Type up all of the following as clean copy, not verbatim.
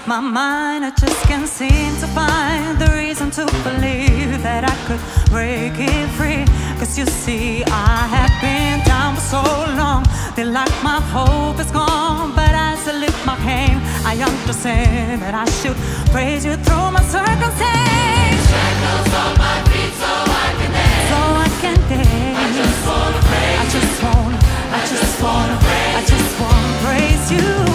my mind, I just can't seem to find the reason to believe that I could break it free. Cause you see, I have been down for so long, feel like my hope is gone. But as I lift my hand, I understand that I should praise you through my circumstance. Shackles on my feet so I can dance. So I can dance. I just wanna praise. I just wanna praise you.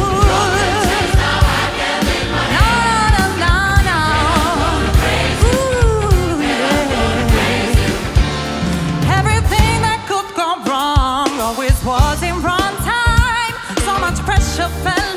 Was in wrong time, so much pressure fell